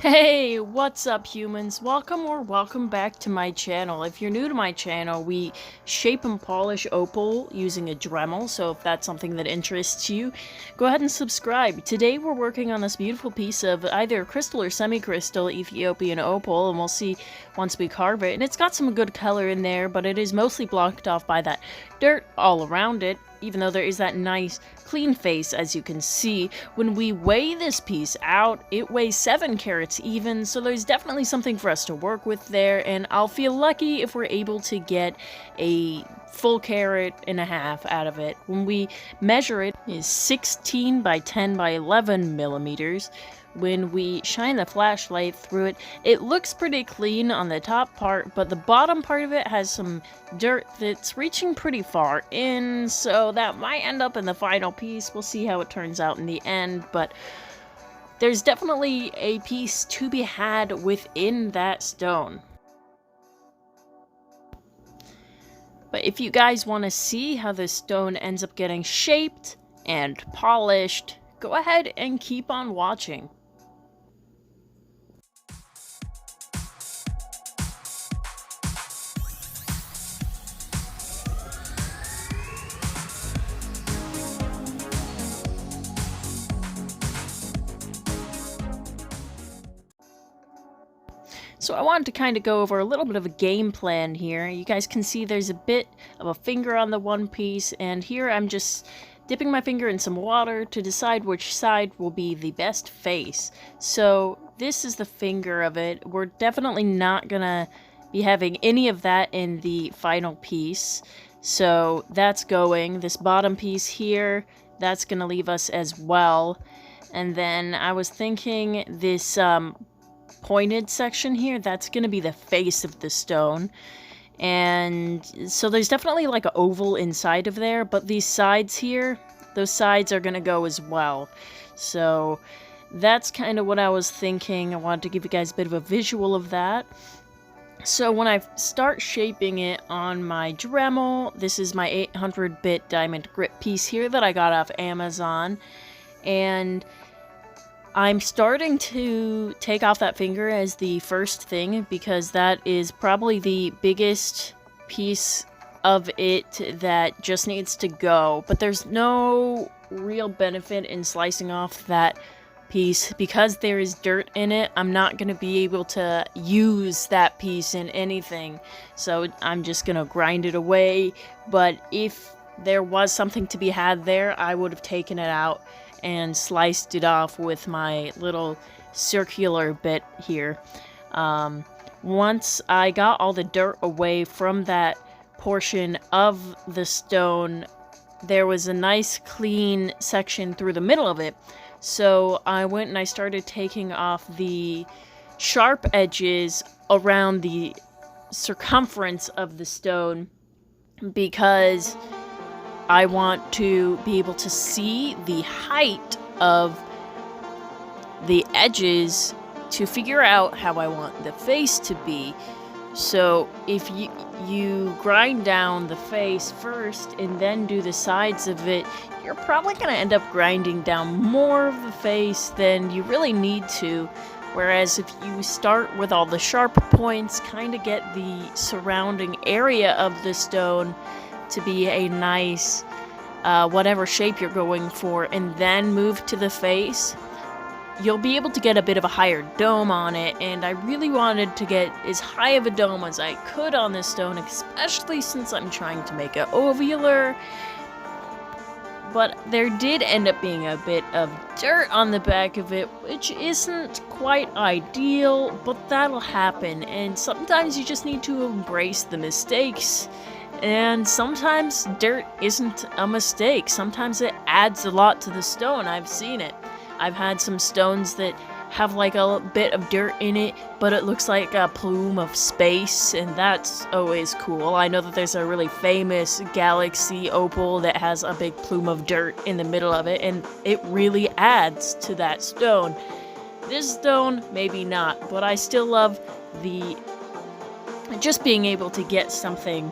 Hey, what's up humans? Welcome back to my channel. If you're new to my channel, we shape and polish opal using a dremel, so if that's something that interests you, go ahead and subscribe. Today we're working on this beautiful piece of either crystal or semi-crystal Ethiopian opal, and we'll see once we carve it. And it's got some good color in there, but it is mostly blocked off by that dirt all around it, even though there is that nice clean face, as you can see. When we weigh this piece out, it weighs 7 carats even, so there's definitely something for us to work with there, and I'll feel lucky if we're able to get a full carat and a half out of it. When we measure it, is 16 by 10 by 11 millimeters. When we shine the flashlight through it, it looks pretty clean on the top part, but the bottom part of it has some dirt that's reaching pretty far in, so that might end up in the final piece. We'll see how it turns out in the end, but there's definitely a piece to be had within that stone. But if you guys want to see how this stone ends up getting shaped and polished, go ahead and keep on watching. So I wanted to kind of go over a little bit of a game plan here. You guys can see there's a bit of a finger on the one piece, and here I'm just dipping my finger in some water to decide which side will be the best face. So this is the finger of it. We're definitely not gonna be having any of that in the final piece. So that's going. This bottom piece here, that's gonna leave us as well. And then I was thinking this pointed section here, that's going to be the face of the stone. And so there's definitely like an oval inside of there, but these sides here, those sides are going to go as well. So that's kind of what I was thinking. I wanted to give you guys a bit of a visual of that. So when I start shaping it on my Dremel, this is my 800-bit diamond grip piece here that I got off Amazon, and I'm starting to take off that finger as the first thing, because that is probably the biggest piece of it that just needs to go. But there's no real benefit in slicing off that piece because there is dirt in it. I'm not going to be able to use that piece in anything, so I'm just going to grind it away. But if there was something to be had there, I would have taken it out and sliced it off with my little circular bit here. Once I got all the dirt away from that portion of the stone, there was a nice clean section through the middle of it. So I went and I started taking off the sharp edges around the circumference of the stone, because I want to be able to see the height of the edges to figure out how I want the face to be. So if you grind down the face first and then do the sides of it, you're probably going to end up grinding down more of the face than you really need to. Whereas if you start with all the sharp points, kind of get the surrounding area of the stone to be a nice whatever shape you're going for, and then move to the face, you'll be able to get a bit of a higher dome on it. And I really wanted to get as high of a dome as I could on this stone, especially since I'm trying to make it ovular. But there did end up being a bit of dirt on the back of it, which isn't quite ideal, but that'll happen. And sometimes you just need to embrace the mistakes. And sometimes dirt isn't a mistake. Sometimes it adds a lot to the stone. I've seen it. I've had some stones that have like a bit of dirt in it, but it looks like a plume of space, and that's always cool. I know that there's a really famous galaxy opal that has a big plume of dirt in the middle of it, and it really adds to that stone. This stone, maybe not, but I still love the just being able to get something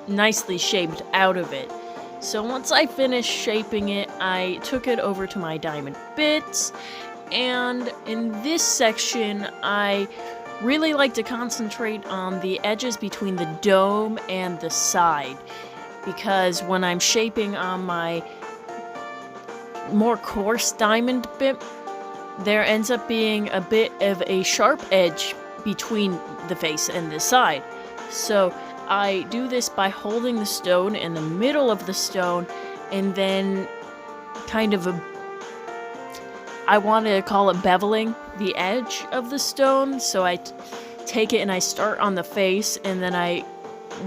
nicely shaped out of it. So once I finished shaping it, I took it over to my diamond bits And in this section, I really like to concentrate on the edges between the dome and the side, because when I'm shaping on my more coarse diamond bit, there ends up being a bit of a sharp edge between the face and the side. So I do this by holding the stone in the middle of the stone, and then kind of I want to call it beveling the edge of the stone. So I take it and I start on the face, and then I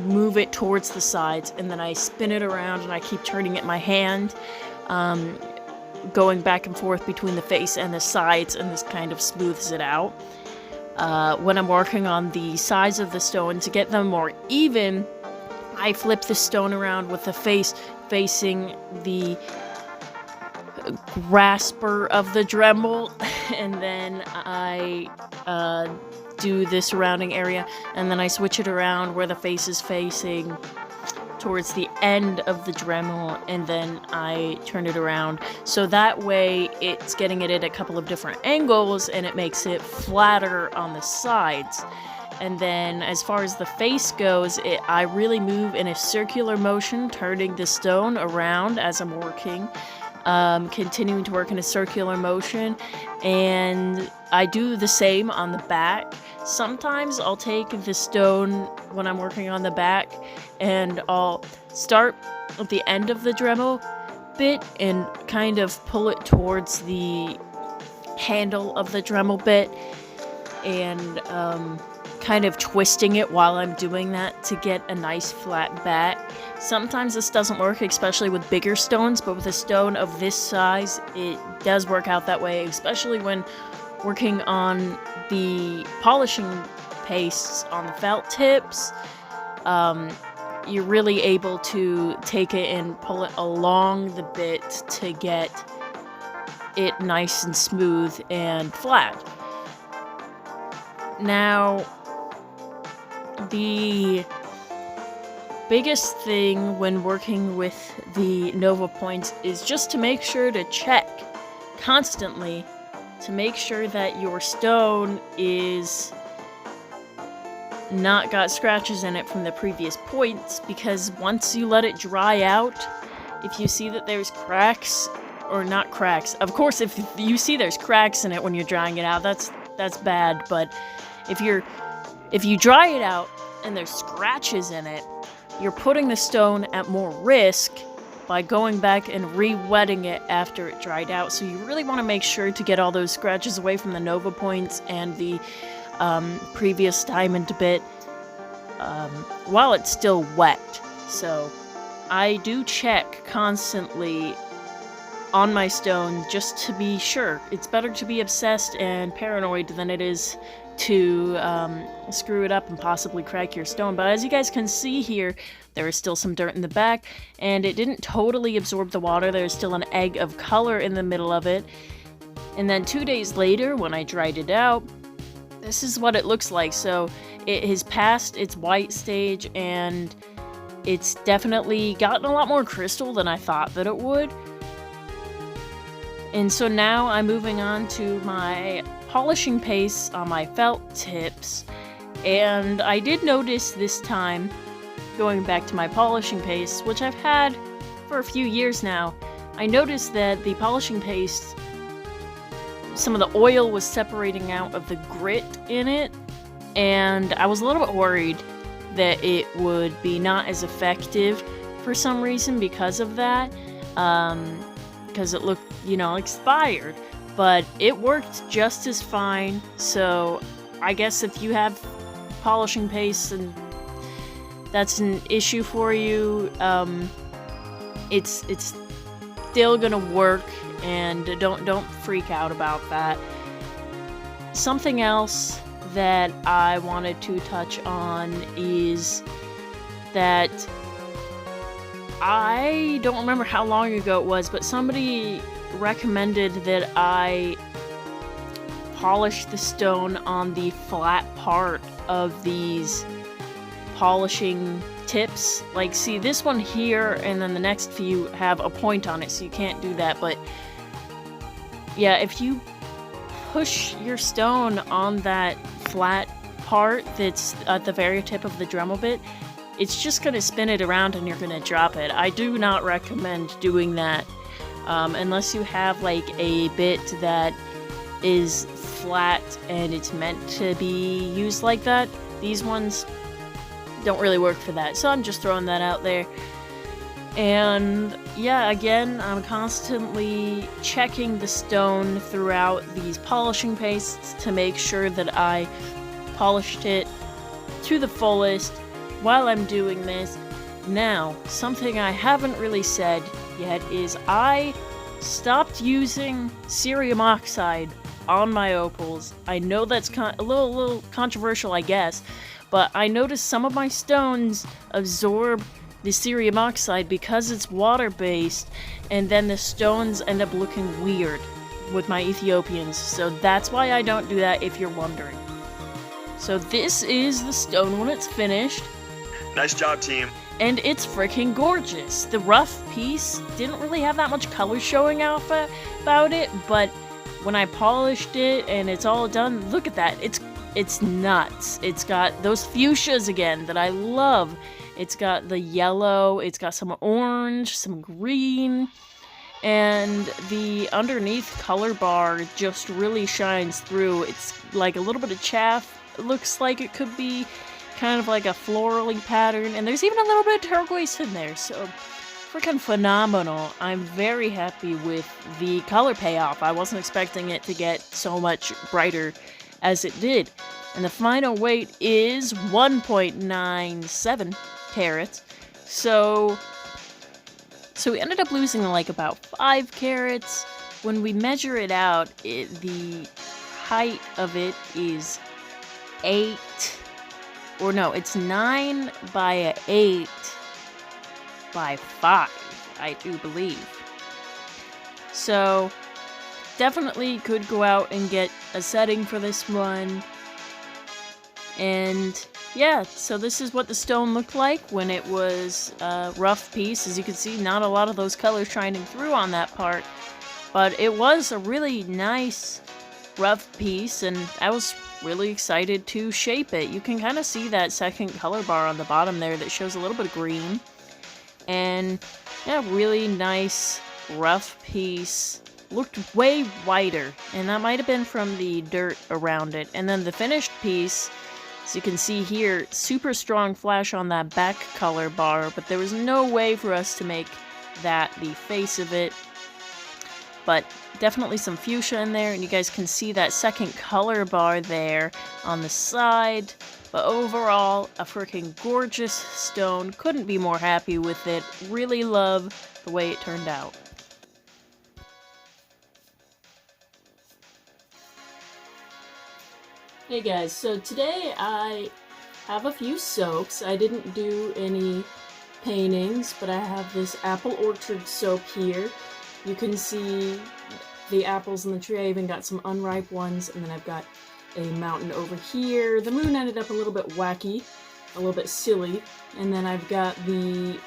move it towards the sides, and then I spin it around, and I keep turning it in my hand, going back and forth between the face and the sides, and this kind of smooths it out. When I'm working on the sides of the stone to get them more even, I flip the stone around with the face facing the grasper of the dremel, and then I do the surrounding area, and then I switch it around where the face is facing towards the end of the dremel, and then I turn it around so that way it's getting it at a couple of different angles, and it makes it flatter on the sides. And then as far as the face goes, I really move in a circular motion, turning the stone around as I'm working, continuing to work in a circular motion, and I do the same on the back. Sometimes I'll take the stone when I'm working on the back, and I'll start at the end of the dremel bit and kind of pull it towards the handle of the dremel bit, and kind of twisting it while I'm doing that to get a nice flat back. Sometimes this doesn't work, especially with bigger stones, but with a stone of this size, it does work out that way, especially when working on the polishing pastes on the felt tips. You're really able to take it and pull it along the bit to get it nice and smooth and flat. Now, the biggest thing when working with the Nova points is just to make sure to check constantly to make sure that your stone is not got scratches in it from the previous points, because once you let it dry out, if you see that there's cracks, or not cracks, of course if you see there's cracks in it when you're drying it out, that's bad, but if you dry it out and there's scratches in it, you're putting the stone at more risk by going back and re-wetting it after it dried out. So you really want to make sure to get all those scratches away from the Nova points and the previous diamond bit while it's still wet. So I do check constantly on my stone just to be sure. It's better to be obsessed and paranoid than it is to screw it up and possibly crack your stone. But as you guys can see here, there is still some dirt in the back, and it didn't totally absorb the water. There's still an egg of color in the middle of it. And then 2 days later, when I dried it out, this is what it looks like. So it has passed its white stage, and it's definitely gotten a lot more crystal than I thought that it would. And so now I'm moving on to my polishing paste on my felt tips, and I did notice this time, going back to my polishing paste, which I've had for a few years now, I noticed that the polishing paste, some of the oil was separating out of the grit in it, and I was a little bit worried that it would be not as effective for some reason because of that, because it looked, expired. But it worked just as fine, so I guess if you have polishing paste and that's an issue for you, it's still gonna work, and don't freak out about that. Something else that I wanted to touch on is that I don't remember how long ago it was, but somebody recommended that I polish the stone on the flat part of these polishing tips. Like, see, this one here and then the next few have a point on it, so you can't do that. But yeah, if you push your stone on that flat part that's at the very tip of the Dremel bit, it's just going to spin it around and you're going to drop it. I do not recommend doing that unless you have like a bit that is flat and it's meant to be used like that. These ones don't really work for that, so I'm just throwing that out there. And yeah, again, I'm constantly checking the stone throughout these polishing pastes to make sure that I polished it to the fullest while I'm doing this. Now, something I haven't really said yet is I stopped using cerium oxide on my opals. I know that's a little controversial, I guess, but I noticed some of my stones absorb the cerium oxide because it's water-based, and then the stones end up looking weird with my Ethiopians, so that's why I don't do that, if you're wondering. So this is the stone when it's finished. Nice job, team. And it's freaking gorgeous. The rough piece didn't really have that much color showing out about it, but when I polished it and it's all done, look at that. It's nuts. It's got those fuchsias again that I love. It's got the yellow, it's got some orange, some green, and the underneath color bar just really shines through. It's like a little bit of chaff. It looks like it could be kind of like a florally pattern, and there's even a little bit of turquoise in there, so freaking phenomenal. I'm very happy with the color payoff. I wasn't expecting it to get so much brighter as it did. And the final weight is 1.97 carats. So we ended up losing like about 5 carats. When we measure it out, the height of it is 8, or no, it's 9 by 8 by 5, I do believe. So definitely could go out and get a setting for this one. And yeah, so this is what the stone looked like when it was a rough piece. As you can see, not a lot of those colors shining through on that part, but it was a really nice rough piece, and I was really excited to shape it. You can kind of see that second color bar on the bottom there that shows a little bit of green. And yeah, really nice rough piece. Looked way whiter, and that might have been from the dirt around it. And then the finished piece, as you can see here, super strong flash on that back color bar, but there was no way for us to make that the face of it. But definitely some fuchsia in there, and you guys can see that second color bar there on the side. But overall, a freaking gorgeous stone. Couldn't be more happy with it. Really love the way it turned out. Hey guys, so today I have a few soaks. I didn't do any paintings, but I have this apple orchard soak here. You can see the apples in the tree. I even got some unripe ones, and then I've got a mountain over here. The moon ended up a little bit wacky, a little bit silly, and then I've got the,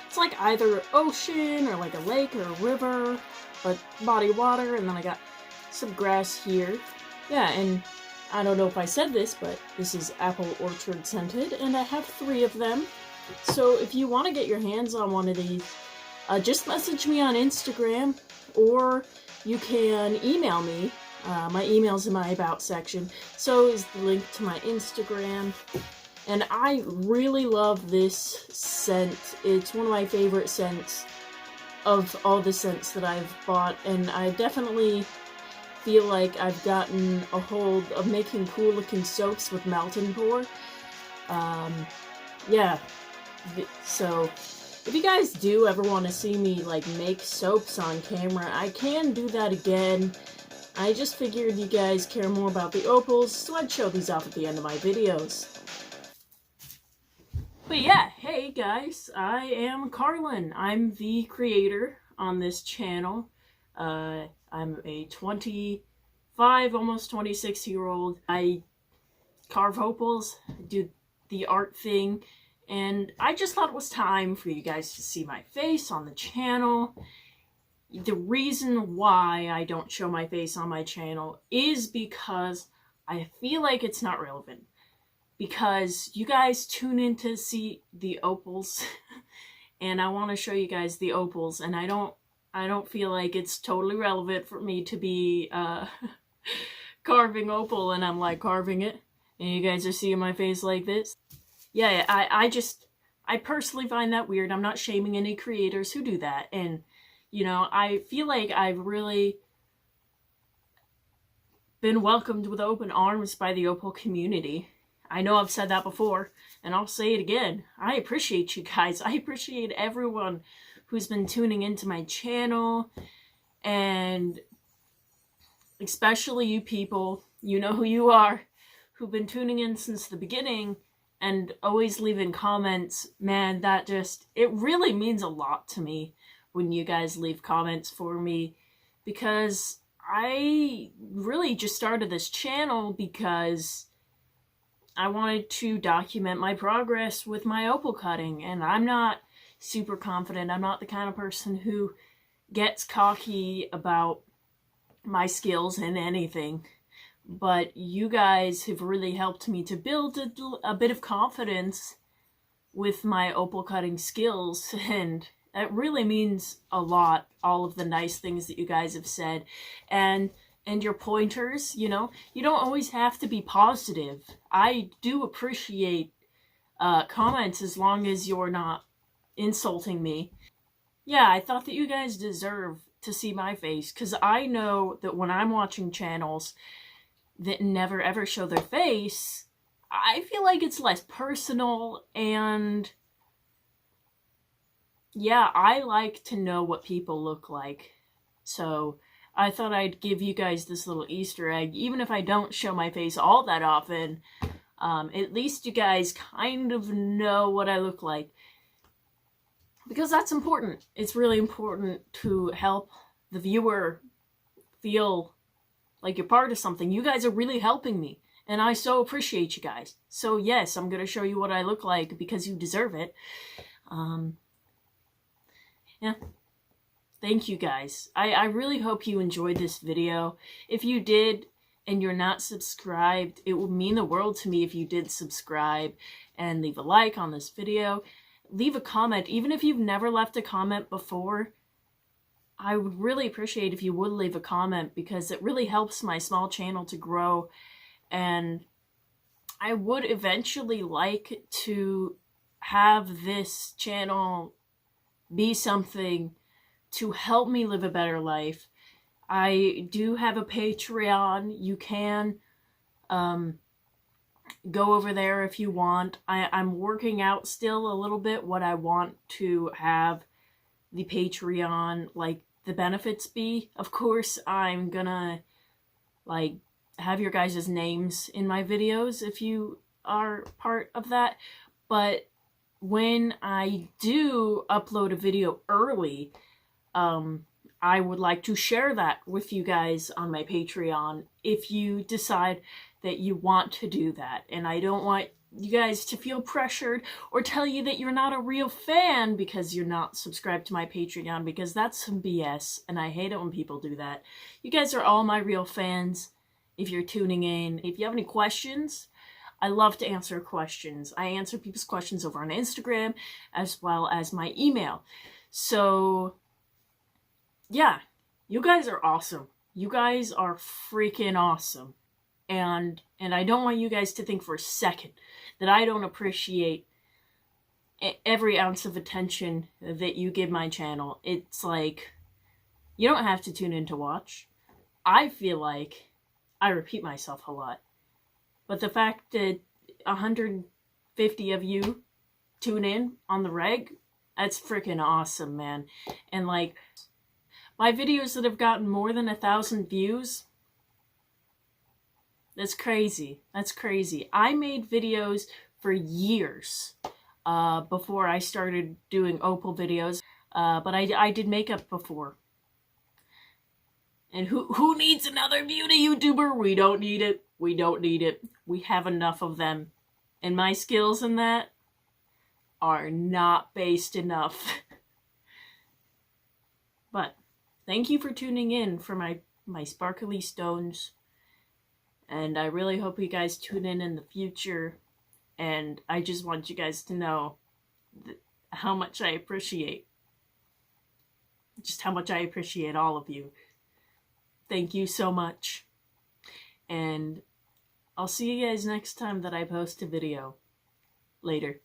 it's like either ocean or like a lake or a river, but body water, and then I got some grass here. Yeah, and I don't know if I said this, but this is apple orchard scented, and I have 3 of them. So if you want to get your hands on one of these, just message me on Instagram, or you can email me. My email's in my About section, so is the link to my Instagram. And I really love this scent. It's one of my favorite scents of all the scents that I've bought, and I definitely feel like I've gotten a hold of making cool looking soaps with melt and pour. Yeah, so if you guys do ever want to see me like make soaps on camera, I can do that again. I just figured you guys care more about the opals, so I'd show these off at the end of my videos. But yeah, hey guys, I am Carlin. I'm the creator on this channel. I'm a 25, almost 26-year-old. I carve opals, do the art thing, and I just thought it was time for you guys to see my face on the channel. the reason why I don't show my face on my channel is because I feel like it's not relevant. Because you guys tune in to see the opals, and I want to show you guys the opals, and I don't feel like it's totally relevant for me to be carving opal, and I'm like carving it, and you guys are seeing my face like this. Yeah, I personally find that weird. I'm not shaming any creators who do that, and you know, I feel like I've really been welcomed with open arms by the opal community. I know I've said that before, and I'll say it again. I appreciate you guys. I appreciate everyone who's been tuning into my channel, and especially you people, you know who you are, who've been tuning in since the beginning and always leaving comments. Man, that just, it really means a lot to me when you guys leave comments for me, because I really just started this channel because I wanted to document my progress with my opal cutting, and I'm not super confident. I'm not the kind of person who gets cocky about my skills in anything, but you guys have really helped me to build a bit of confidence with my opal cutting skills, and it really means a lot, all of the nice things that you guys have said, and your pointers. You know, you don't always have to be positive. I do appreciate comments as long as you're not insulting me. Yeah, I thought that you guys deserve to see my face, because I know that when I'm watching channels that never ever show their face, I feel like it's less personal, and yeah, I like to know what people look like. So I thought I'd give you guys this little Easter egg. Even if I don't show my face all that often, at least you guys kind of know what I look like. Because that's important. It's really important to help the viewer feel like you're part of something. You guys are really helping me, and I so appreciate you guys. So yes, I'm going to show you what I look like because you deserve it. Yeah. Thank you guys. I really hope you enjoyed this video. If you did and you're not subscribed, it would mean the world to me if you did subscribe and leave a like on this video. Leave a comment. Even if you've never left a comment before, I would really appreciate if you would leave a comment, because it really helps my small channel to grow, and I would eventually like to have this channel be something to help me live a better life. I do have a Patreon. You can go over there if you want. I'm working out still a little bit what I want to have the Patreon, like, the benefits be. Of course, I'm gonna, like, have your guys' names in my videos if you are part of that. But when I do upload a video early, I would like to share that with you guys on my Patreon if you decide that you want to do that. And I don't want you guys to feel pressured or tell you that you're not a real fan because you're not subscribed to my Patreon, because that's some BS, and I hate it when people do that. You guys are all my real fans if you're tuning in. If you have any questions, I love to answer questions. I answer people's questions over on Instagram as well as my email. So yeah, you guys are awesome. You guys are freaking awesome. And I don't want you guys to think for a second that I don't appreciate every ounce of attention that you give my channel. It's like, you don't have to tune in to watch. I feel like I repeat myself a lot. But the fact that 150 of you tune in on the reg, that's freaking awesome, man. And like, my videos that have gotten more than 1,000 views, that's crazy. That's crazy. I made videos for years before I started doing opal videos, but I did makeup before. And who needs another beauty YouTuber? We don't need it. We don't need it. We have enough of them. And my skills in that are not based enough. But thank you for tuning in for my sparkly stones. And I really hope you guys tune in the future. And I just want you guys to know how much I appreciate, just how much I appreciate all of you. Thank you so much. And I'll see you guys next time that I post a video. Later.